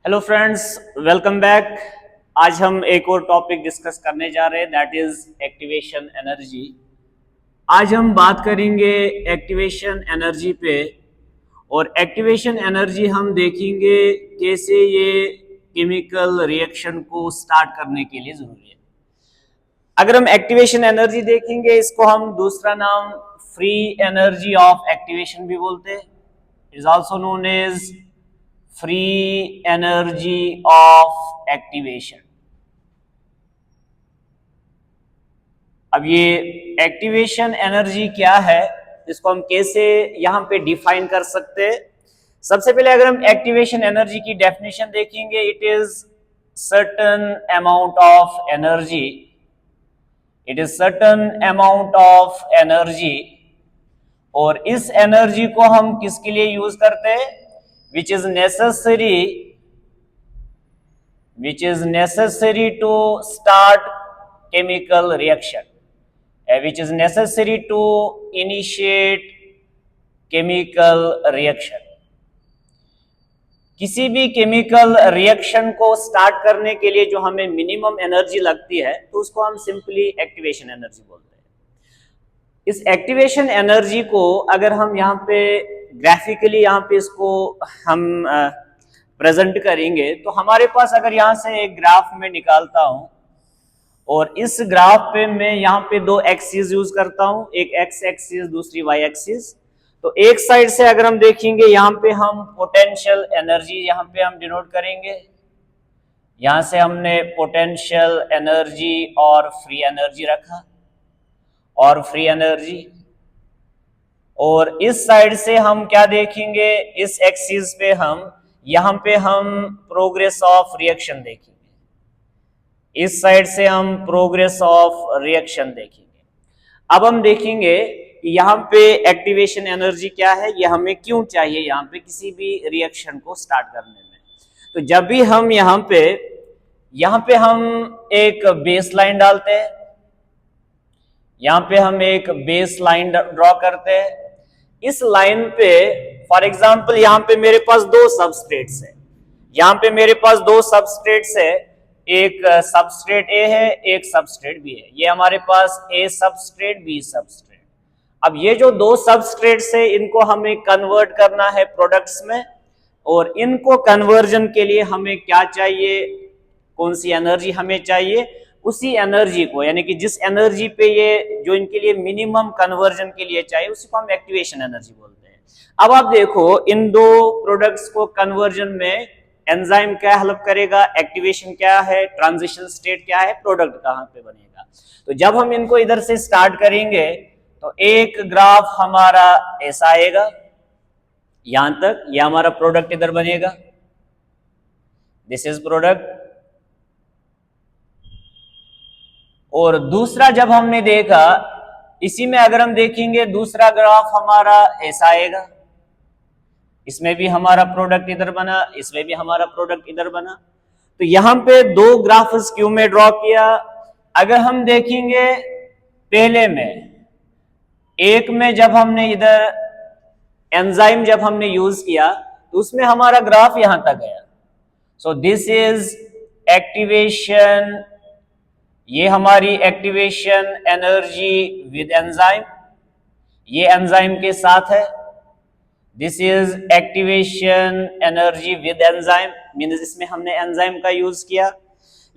Hello friends, welcome back. आज हम एक और टॉपिक डिस्कस करने जा रहे हैं, दैट इज एक्टिवेशन एनर्जी। आज हम बात करेंगे एक्टिवेशन एनर्जी पे। और एक्टिवेशन एनर्जी हम देखेंगे कैसे ये केमिकल रिएक्शन को स्टार्ट करने के लिए जरूरी है। अगर हम एक्टिवेशन एनर्जी देखेंगे, इसको हम दूसरा नाम फ्री एनर्जी ऑफ एक्टिवेशन भी बोलते हैं। It is also known as free energy of activation. अब ये एक्टिवेशन एनर्जी क्या है, इसको हम कैसे यहां पे डिफाइन कर सकते हैं। सबसे पहले अगर हम एक्टिवेशन एनर्जी की डेफिनेशन देखेंगे, it is certain amount of energy, it is certain amount of energy. और इस एनर्जी को हम किसके लिए यूज करते हैं, which is necessary to start chemical reaction, which is necessary to initiate chemical reaction। किसी भी केमिकल रिएक्शन को स्टार्ट करने के लिए जो हमें मिनिमम एनर्जी लगती है, तो उसको हम सिंपली एक्टिवेशन एनर्जी बोलते हैं। इस एक्टिवेशन एनर्जी को अगर हम यहाँ पे ग्राफिकली यहाँ पे इसको हम प्रेजेंट करेंगे, तो हमारे पास अगर यहाँ से एक ग्राफ में निकालता हूं और इस ग्राफ पे मैं यहाँ पे दो एक्सिस यूज करता हूं, एक एक्स एक्सिस दूसरी वाई एक्सिस। तो एक साइड से अगर हम देखेंगे, यहाँ पे हम पोटेंशियल एनर्जी यहाँ पे हम डिनोट करेंगे। यहां से हमने पोटेंशियल एनर्जी और फ्री एनर्जी रखा और फ्री एनर्जी। और इस साइड से हम क्या देखेंगे, इस एक्सिस पे हम यहां पे हम प्रोग्रेस ऑफ रिएक्शन देखेंगे, इस साइड से हम प्रोग्रेस ऑफ रिएक्शन देखेंगे। अब हम देखेंगे कि यहाँ पे एक्टिवेशन एनर्जी क्या है, ये हमें क्यों चाहिए यहाँ पे किसी भी रिएक्शन को स्टार्ट करने में। तो जब भी हम यहाँ पे हम एक बेस लाइन डालते हैं, यहाँ पे हम एक बेस लाइन ड्रॉ करते हैं। इस लाइन पे फॉर एग्जांपल यहाँ पे मेरे पास दो सबस्ट्रेट्स है, यहाँ पे मेरे पास दो सबस्ट्रेट्स है, एक सबस्ट्रेट ए है, एक सबस्ट्रेट बी है। ये हमारे पास ए सबस्ट्रेट बी सबस्ट्रेट। अब ये जो दो सबस्ट्रेट्स है, इनको हमें कन्वर्ट करना है प्रोडक्ट्स में, और इनको कन्वर्जन के लिए हमें क्या चाहिए, कौन सी एनर्जी हमें चाहिए, उसी एनर्जी को, यानी कि जिस एनर्जी पे ये जो इनके लिए मिनिमम कन्वर्जन के लिए चाहिए, उसी को हम एक्टिवेशन एनर्जी बोलते हैं। अब आप देखो, इन दो प्रोडक्ट्स को कन्वर्जन में एंजाइम क्या हेल्प करेगा, एक्टिवेशन क्या है, ट्रांजिशन स्टेट क्या है, प्रोडक्ट कहां पे बनेगा। तो जब हम इनको इधर से स्टार्ट करेंगे, तो एक ग्राफ हमारा ऐसा आएगा, यहां तक ये हमारा प्रोडक्ट इधर बनेगा, दिस इज प्रोडक्ट। और दूसरा जब हमने देखा, इसी में अगर हम देखेंगे, दूसरा ग्राफ हमारा ऐसा आएगा, इसमें भी हमारा प्रोडक्ट इधर बना, इसमें भी हमारा प्रोडक्ट इधर बना। तो यहां पे दो ग्राफ्स क्यों में ड्रॉ किया, अगर हम देखेंगे पहले में, एक में जब हमने इधर एंजाइम जब हमने यूज किया, तो उसमें हमारा ग्राफ यहां तक गया। सो दिस इज एक्टिवेशन, ये हमारी एक्टिवेशन एनर्जी विद एंजाइम, ये एंजाइम के साथ है। This is activation energy with enzyme, means इसमें हमने एंजाइम का यूज किया।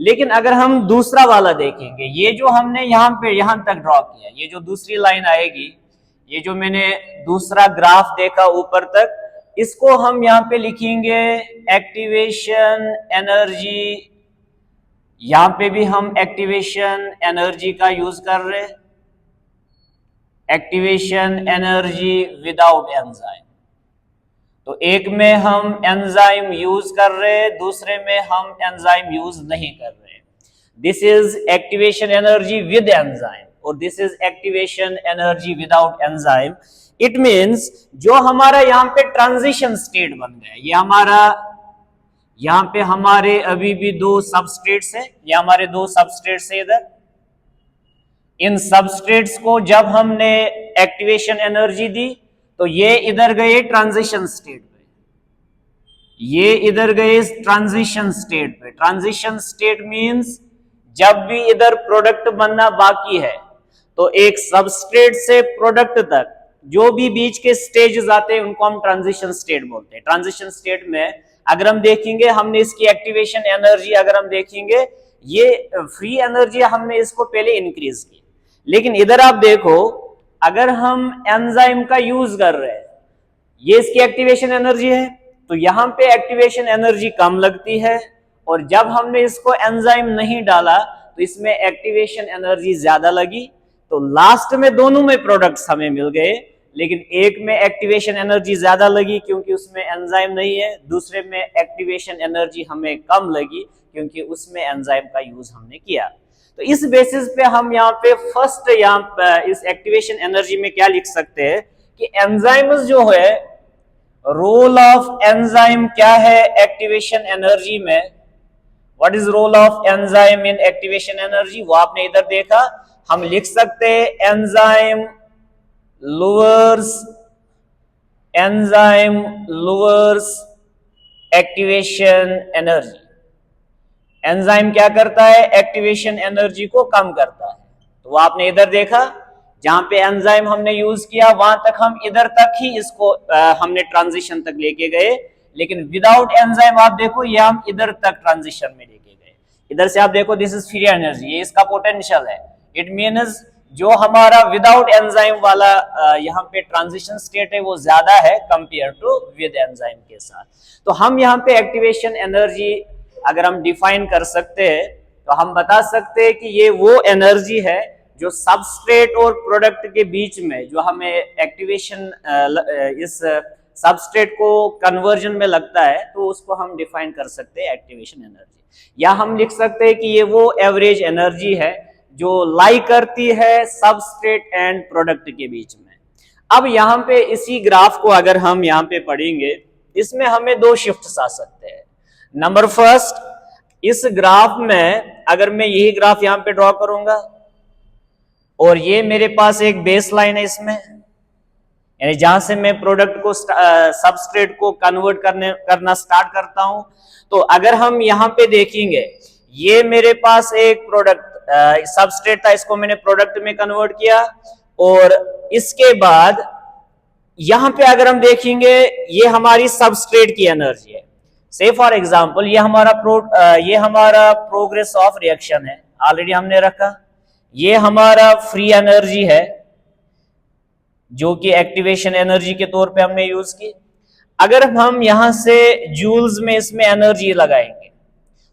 लेकिन अगर हम दूसरा वाला देखेंगे, ये जो हमने यहां पे यहां तक ड्रॉ किया, ये जो दूसरी लाइन आएगी, ये जो मैंने दूसरा ग्राफ देखा ऊपर तक, इसको हम यहां पे लिखेंगे एक्टिवेशन एनर्जी। यहां पे भी हम एक्टिवेशन एनर्जी का यूज कर रहे हैं, एक्टिवेशन एनर्जी विदाउट एंजाइम। तो एक में हम एंजाइम यूज कर रहे हैं, दूसरे में हम एंजाइम यूज नहीं कर रहे। This is activation energy with enzyme और this is activation energy without enzyme. It means जो हमारा यहाँ पे ट्रांजिशन स्टेट बन गया, ये हमारा यहां पे हमारे अभी भी दो सबस्ट्रेट्स है, ये हमारे दो सबस्ट्रेट्स है इधर। इन सबस्ट्रेट्स को जब हमने एक्टिवेशन एनर्जी दी, तो ये इधर गए ट्रांजिशन स्टेट में, ये इधर गए ट्रांजिशन स्टेट पे। ट्रांजिशन स्टेट मींस जब भी इधर प्रोडक्ट बनना बाकी है तो एक सबस्ट्रेट से प्रोडक्ट तक जो भी बीच के स्टेजेस आते हैं उनको हम ट्रांजिशन स्टेट बोलते हैं। ट्रांजिशन स्टेट में अगर हम देखेंगे, हमने इसकी एक्टिवेशन एनर्जी अगर हम देखेंगे, ये फ्री एनर्जी हमने इसको पहले इंक्रीज की, लेकिन इधर आप देखो अगर हम एंजाइम का यूज कर रहे हैं, ये इसकी एक्टिवेशन एनर्जी है, तो यहां पे एक्टिवेशन एनर्जी कम लगती है, और जब हमने इसको एंजाइम नहीं डाला तो इसमें एक्टिवेशन एनर्जी ज्यादा लगी। तो लास्ट में दोनों में प्रोडक्ट्स हमें मिल गए, लेकिन एक में एक्टिवेशन एनर्जी ज्यादा लगी क्योंकि उसमें एंजाइम नहीं है, दूसरे में एक्टिवेशन एनर्जी हमें कम लगी क्योंकि उसमें एंजाइम का यूज हमने किया। तो इस बेसिस पे हम यहाँ पे फर्स्ट इस एक्टिवेशन एनर्जी में क्या लिख सकते हैं कि एंजाइम्स जो है, रोल ऑफ एंजाइम क्या है एक्टिवेशन एनर्जी में, what is role of enzyme in activation energy, वो आपने इधर देखा। हम लिख सकते हैं enzyme lowers activation energy. Enzyme क्या करता है, एक्टिवेशन एनर्जी को कम करता है। तो वो आपने इधर देखा, जहां पे एंजाइम हमने यूज किया वहां तक हम इधर तक ही इसको हमने ट्रांजिशन तक लेके गए, लेकिन विदाउट एंजाइम आप देखो ये हम इधर तक ट्रांजिशन में लेके गए। इधर से आप देखो दिस इज फ्री एनर्जी, ये इसका पोटेंशियल है। इट मीन्स जो हमारा विदाउट एंजाइम वाला यहाँ पे ट्रांजिशन स्टेट है वो ज्यादा है कंपेयर टू विद एंजाइम के साथ। तो हम यहाँ पे एक्टिवेशन एनर्जी अगर हम डिफाइन कर सकते हैं तो हम बता सकते हैं कि ये वो एनर्जी है जो सबस्ट्रेट और प्रोडक्ट के बीच में जो हमें एक्टिवेशन इस सबस्ट्रेट को कन्वर्जन में लगता है, तो उसको हम डिफाइन कर सकते हैं एक्टिवेशन एनर्जी। या हम लिख सकते हैं कि ये वो एवरेज एनर्जी है जो लाई करती है सबस्ट्रेट एंड प्रोडक्ट के बीच में। अब यहाँ पे इसी ग्राफ को अगर हम यहाँ पे पढ़ेंगे, इसमें हमें दो शिफ्ट्स आ सकते हैं। नंबर फर्स्ट, इस ग्राफ में अगर मैं यही ग्राफ यहाँ पे ड्रॉ करूंगा और ये मेरे पास एक बेस लाइन है इसमें, यानी जहां से मैं प्रोडक्ट को सबस्ट्रेट को कन्वर्ट करना स्टार्ट करता हूं, तो अगर हम यहाँ पे देखेंगे ये मेरे पास एक प्रोडक्ट सबस्ट्रेट था, इसको मैंने प्रोडक्ट में कन्वर्ट किया, और इसके बाद यहां पे अगर हम देखेंगे ये हमारी सबस्ट्रेट की एनर्जी है। से फॉर एग्जांपल ये हमारा प्रोग्रेस ऑफ रिएक्शन है, ऑलरेडी हमने रखा। ये हमारा फ्री एनर्जी है जो कि एक्टिवेशन एनर्जी के तौर पे हमने यूज की। अगर हम यहां से जूल्स में इसमें एनर्जी लगाएंगे,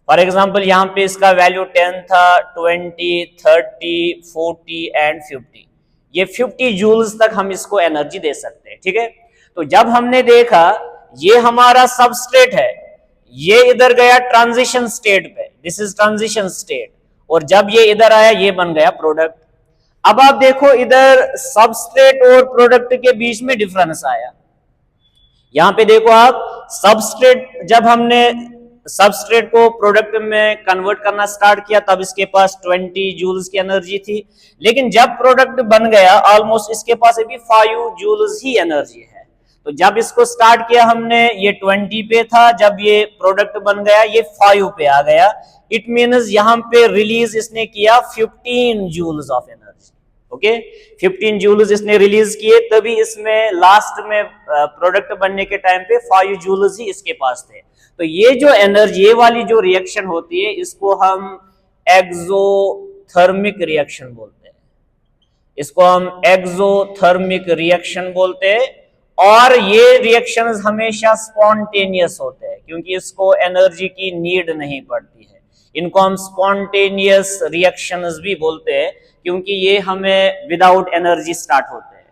फॉर एग्जांपल यहां पे इसका वैल्यू 10 था, 20, 30, 40 एंड 50, ये 50 जूल्स तक हम इसको एनर्जी दे सकते हैं। ठीक है, तो जब हमने देखा ये हमारा सबस्ट्रेट है, ये इधर गया ट्रांजिशन स्टेट पे, दिस इज ट्रांजिशन स्टेट, और जब ये इधर आया ये बन गया प्रोडक्ट। अब आप देखो इधर सबस्ट्रेट और प्रोडक्ट के बीच में डिफरेंस आया। यहां पे देखो आप, सबस्ट्रेट जब हमने सबस्ट्रेट को प्रोडक्ट में कन्वर्ट करना स्टार्ट किया तब इसके पास 20 जूल्स की एनर्जी थी, लेकिन जब प्रोडक्ट बन गया ऑलमोस्ट इसके पास अभी 5 जूल्स ही एनर्जी है। तो जब इसको स्टार्ट किया हमने ये 20 पे था, जब ये प्रोडक्ट बन गया ये 5 पे आ गया। इट मीन्स यहां पे रिलीज इसने किया 15 joules of energy. Okay, 15 joules इसने रिलीज किए, तभी इसमें लास्ट में प्रोडक्ट बनने के टाइम पे 5 जूल्स ही इसके पास थे। तो ये जो एनर्जी, ये वाली जो रिएक्शन होती है इसको हम एक्सोथर्मिक रिएक्शन बोलते हैं, इसको हम एक्सोथर्मिक रिएक्शन बोलते हैं। और ये रिएक्शंस हमेशा स्पॉन्टेनियस होते हैं क्योंकि इसको एनर्जी की नीड नहीं पड़ती है। इनको हम स्पॉन्टेनियस रिएक्शंस भी बोलते हैं क्योंकि ये हमें विदाउट एनर्जी स्टार्ट होते हैं।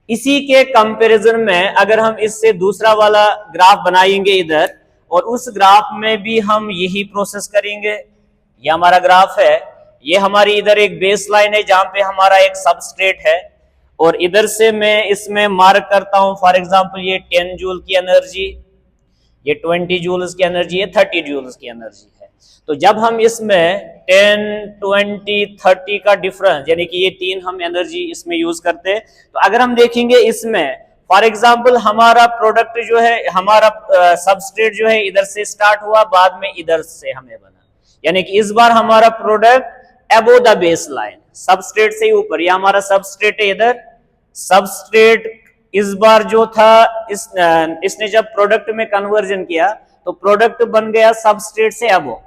इसी के कंपैरिजन में अगर हम इससे दूसरा वाला ग्राफ बनाएंगे इधर, और उस ग्राफ में भी हम यही प्रोसेस करेंगे। ये हमारा ग्राफ है, ये हमारी इधर एक बेस लाइन है जहां पे हमारा एक सबस्ट्रेट है, और इधर से मैं इसमें मार्क करता हूं फॉर एग्जांपल ये 10 जूल की एनर्जी, ये 20 जूल्स की एनर्जी है, 30 जूल्स की एनर्जी है। तो जब हम इसमें 10, 20, 30 का डिफरेंस, यानी कि ये तीन हम एनर्जी इसमें यूज करते हैं, तो अगर हम देखेंगे इसमें फॉर एग्जाम्पल हमारा प्रोडक्ट जो है, हमारा सबस्ट्रेट जो है इधर से स्टार्ट हुआ, बाद में इधर से हमें बना, यानी कि इस बार हमारा product above the base line, substrate से ऊपर, ये हमारा सबस्ट्रेट है इधर, सबस्ट्रेट इस बार जो था इसने जब प्रोडक्ट में कन्वर्जन किया तो प्रोडक्ट बन गया सबस्ट्रेट से अबोव।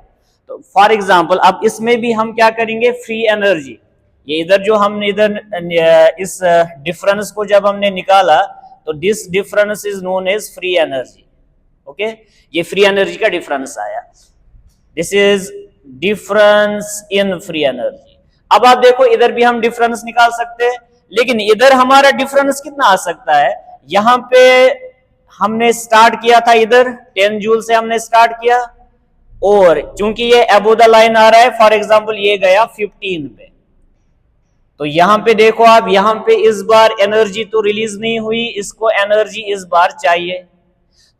तो फॉर एग्जांपल अब इसमें भी हम क्या करेंगे, फ्री एनर्जी, ये इधर जो हमने इधर इस डिफरेंस को जब हमने निकाला तो this difference is known as free energy. Okay, ये फ्री एनर्जी का डिफरेंस आया, this is difference in free energy. अब आप देखो इधर भी हम डिफरेंस निकाल सकते हैं, लेकिन इधर हमारा डिफरेंस कितना आ सकता है, यहां पे हमने स्टार्ट किया था इधर 10 जूल से हमने स्टार्ट किया, और चूंकि ये अबोव द लाइन आ रहा है, फॉर एग्जांपल ये गया 15 पे, तो यहां पे देखो आप, यहां पे इस बार एनर्जी तो रिलीज नहीं हुई, इसको एनर्जी इस बार चाहिए,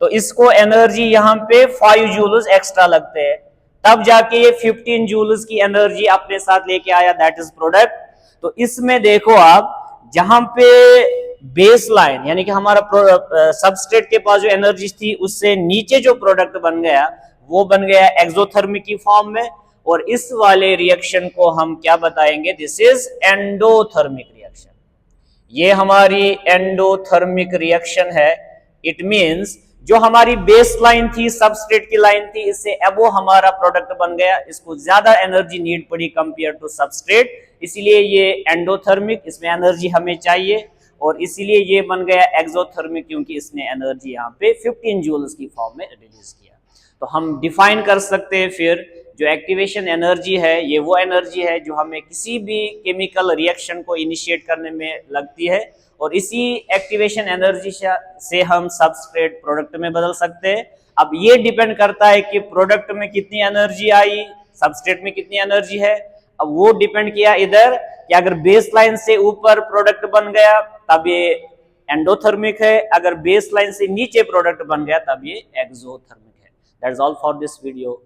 तो इसको एनर्जी यहां पे 5 जूल्स एक्स्ट्रा लगते हैं, तब जाके ये 15 जूल्स की एनर्जी अपने साथ लेके आया, दैट इज प्रोडक्ट। तो इसमें देखो आप, जहां पे बेस लाइन यानी कि हमारा सबस्ट्रेट के पास जो एनर्जी थी उससे नीचे जो प्रोडक्ट बन गया वो बन गया एक्सोथर्मिक की फॉर्म में, और इस वाले रिएक्शन को हम क्या बताएंगे, दिस इज एंडोथर्मिक रिएक्शन। ये हमारी एंडोथर्मिक रिएक्शन है। इट मींस जो हमारी बेस लाइन थी, सबस्ट्रेट की लाइन थी, इससे अबो हमारा प्रोडक्ट बन गया, इसको ज्यादा एनर्जी नीड पड़ी कंपेयर टू सबस्ट्रेट, इसीलिए ये एंडोथर्मिक, इसमें एनर्जी हमें चाहिए, और इसीलिए ये बन गया एक्सोथर्मिक, क्योंकि इसने एनर्जी यहाँ पे 15 जूल्स की फॉर्म में रिलीज किया। तो हम डिफाइन कर सकते हैं फिर जो एक्टिवेशन एनर्जी है, ये वो एनर्जी है जो हमें किसी भी केमिकल रिएक्शन को इनिशिएट करने में लगती है, और इसी एक्टिवेशन एनर्जी से हम सबस्ट्रेट प्रोडक्ट में बदल सकते हैं। अब ये डिपेंड करता है कि प्रोडक्ट में कितनी एनर्जी आई, सबस्ट्रेट में कितनी एनर्जी है। अब वो डिपेंड किया इधर कि अगर बेस लाइन से ऊपर प्रोडक्ट बन गया तब ये एंडोथर्मिक है, अगर बेस लाइन से नीचे प्रोडक्ट बन गया तब ये एक्सोथर्मिक है। That's all for this video.